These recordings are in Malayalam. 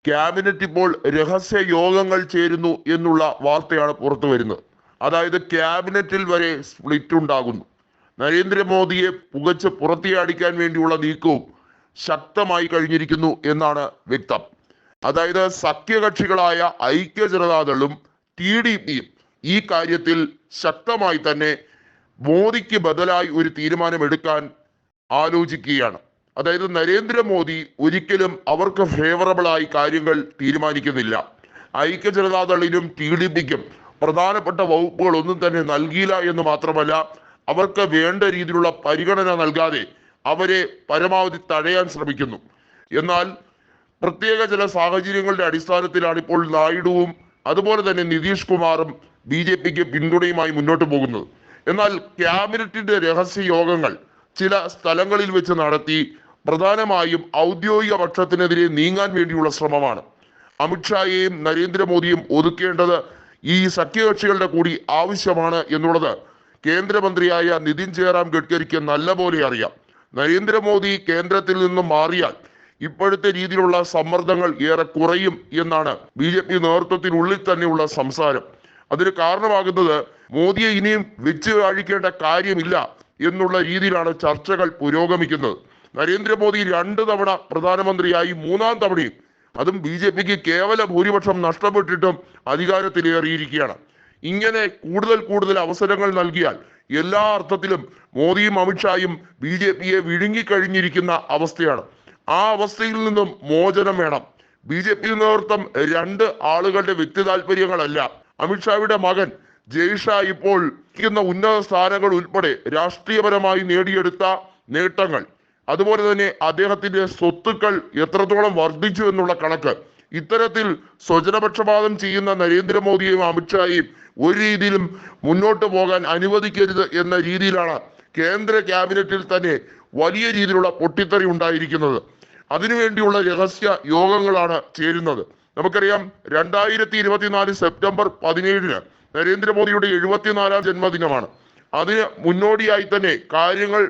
ക്യാബിനറ്റ് ഇപ്പോൾ രഹസ്യ യോഗങ്ങൾ ചേരുന്നു എന്നുള്ള വാർത്തയാണ് പുറത്തു വരുന്നത്. അതായത് ക്യാബിനറ്റിൽ വരെ സ്പ്ലിറ്റ് ഉണ്ടാകുന്നു. നരേന്ദ്രമോദിയെ പുകച്ച് പുറത്തിയടിക്കാൻ വേണ്ടിയുള്ള നീക്കവും ശക്തമായി കഴിഞ്ഞിരിക്കുന്നു എന്നാണ് വ്യക്തം. അതായത് സഖ്യകക്ഷികളായ ഐക്യ ജനതാദളും TDPയും ഈ കാര്യത്തിൽ ശക്തമായി തന്നെ മോദിക്ക് ബദലായി ഒരു തീരുമാനം എടുക്കാൻ ആലോചിക്കുകയാണ്. അതായത് നരേന്ദ്രമോദി ഒരിക്കലും അവർക്ക് ഫേവറബിൾ ആയി കാര്യങ്ങൾ തീരുമാനിക്കുന്നില്ല. ഐക്യ ജനതാദളിനും TDPക്കും പ്രധാനപ്പെട്ട വകുപ്പുകൾ ഒന്നും തന്നെ നൽകിയില്ല എന്ന് മാത്രമല്ല, അവർക്ക് വേണ്ട രീതിയിലുള്ള പരിഗണന നൽകാതെ അവരെ പരമാവധി തടയാൻ ശ്രമിക്കുന്നു. എന്നാൽ പ്രത്യേക ചില സാഹചര്യങ്ങളുടെ അടിസ്ഥാനത്തിലാണ് ഇപ്പോൾ നായിഡുവും അതുപോലെ തന്നെ നിതീഷ് കുമാറും BJPക്ക് പിന്തുണയുമായി മുന്നോട്ട് പോകുന്നത്. എന്നാൽ ക്യാബിനറ്റിന്റെ രഹസ്യ യോഗങ്ങൾ ചില സ്ഥലങ്ങളിൽ വെച്ച് നടത്തി പ്രധാനമായും ഔദ്യോഗിക പക്ഷത്തിനെതിരെ നീങ്ങാൻ വേണ്ടിയുള്ള ശ്രമമാണ്. അമിത്ഷായെയും നരേന്ദ്രമോദിയും ഒതുക്കേണ്ടത് ഈ സഖ്യകക്ഷികളുടെ കൂടി ആവശ്യമാണ് എന്നുള്ളത് കേന്ദ്രമന്ത്രിയായ നിതിൻ ജയറാം ഗഡ്കരിക്ക് നല്ലപോലെ അറിയാം. നരേന്ദ്രമോദി കേന്ദ്രത്തിൽ നിന്നും മാറിയാൽ ഇപ്പോഴത്തെ രീതിയിലുള്ള സമ്മർദ്ദങ്ങൾ ഏറെ കുറയും എന്നാണ് BJP നേതൃത്വത്തിനുള്ളിൽ തന്നെയുള്ള സംസാരം. അതിന് കാരണമാകുന്നത് മോദിയെ ഇനിയും വെച്ച് കാഴിക്കേണ്ട കാര്യമില്ല എന്നുള്ള രീതിയിലാണ് ചർച്ചകൾ പുരോഗമിക്കുന്നത്. നരേന്ദ്രമോദി 2 തവണ പ്രധാനമന്ത്രിയായി, 3-ാം തവണയും അതും BJPക്ക് കേവല ഭൂരിപക്ഷം നഷ്ടപ്പെട്ടിട്ടും അധികാരത്തിലേറിയിരിക്കുകയാണ്. ഇങ്ങനെ കൂടുതൽ അവസരങ്ങൾ നൽകിയാൽ എല്ലാ അർത്ഥത്തിലും മോദിയും അമിത്ഷായും BJPയെ വിഴുങ്ങിക്കഴിഞ്ഞിരിക്കുന്ന അവസ്ഥയാണ്. ആ അവസ്ഥയിൽ നിന്നും മോചനം വേണം. BJP നേതൃത്വം 2 ആളുകളുടെ വ്യക്തി താല്പര്യങ്ങളല്ല. അമിത്ഷായുടെ മകൻ ജയ്ഷാ ഇപ്പോൾ ഉന്നത സ്ഥാനങ്ങൾ ഉൾപ്പെടെ രാഷ്ട്രീയപരമായി നേടിയെടുത്ത നേട്ടങ്ങൾ, അതുപോലെ തന്നെ അദ്ദേഹത്തിന്റെ സ്വത്തുക്കൾ എത്രത്തോളം വർദ്ധിച്ചു എന്നുള്ള കണക്ക്, ഇത്തരത്തിൽ സ്വജനപക്ഷപാതം ചെയ്യുന്ന നരേന്ദ്രമോദിയെയും അമിത്ഷായെയും ഒരു രീതിയിലും മുന്നോട്ട് പോകാൻ അനുവദിക്കരുത് എന്ന രീതിയിലാണ് കേന്ദ്ര ക്യാബിനറ്റിൽ തന്നെ വലിയ രീതിയിലുള്ള പൊട്ടിത്തെറി ഉണ്ടായിരിക്കുന്നത്. അതിനുവേണ്ടിയുള്ള രഹസ്യ യോഗങ്ങളാണ് ചേരുന്നത്. നമുക്കറിയാം 2024 സെപ്റ്റംബർ 17 നരേന്ദ്രമോദിയുടെ 74-ാം ജന്മദിനമാണ്. അതിന് മുന്നോടിയായി തന്നെ കാര്യങ്ങൾ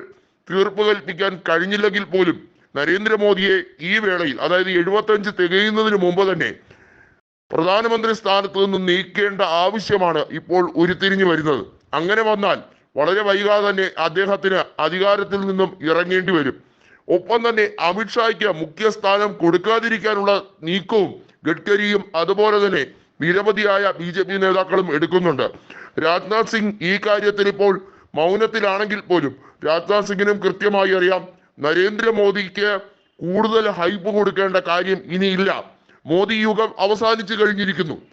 തീർപ്പ് കൽപ്പിക്കാൻ കഴിഞ്ഞില്ലെങ്കിൽ പോലും നരേന്ദ്രമോദിയെ ഈ വേളയിൽ, അതായത് 75 തികയുന്നതിന് മുമ്പ് തന്നെ പ്രധാനമന്ത്രി സ്ഥാനത്ത് നിന്ന് നീക്കേണ്ട ആവശ്യമാണ് ഇപ്പോൾ ഉരുത്തിരിഞ്ഞു വരുന്നത്. അങ്ങനെ വന്നാൽ വളരെ വൈകാതെ തന്നെ അദ്ദേഹത്തിന് അധികാരത്തിൽ നിന്നും ഇറങ്ങേണ്ടി വരും. ഒപ്പം തന്നെ അമിത്ഷായ്ക്ക് മുഖ്യസ്ഥാനം കൊടുക്കാതിരിക്കാനുള്ള നീക്കവും ഗഡ്കരിയും അതുപോലെ തന്നെ നിരവധിയായ BJP നേതാക്കളും എടുക്കുന്നുണ്ട്. രാജ്നാഥ് സിംഗ് ഈ കാര്യത്തിൽ ഇപ്പോൾ മൗനത്തിലാണെങ്കിൽ പോലും രാജ്നാഥ് സിംഗിനും കൃത്യമായി അറിയാം നരേന്ദ്രമോദിക്ക് കൂടുതൽ ഹൈപ്പ് കൊടുക്കേണ്ട കാര്യം ഇനിയില്ല. മോദി യുഗം അവസാനിച്ചു കഴിഞ്ഞിരിക്കുന്നു.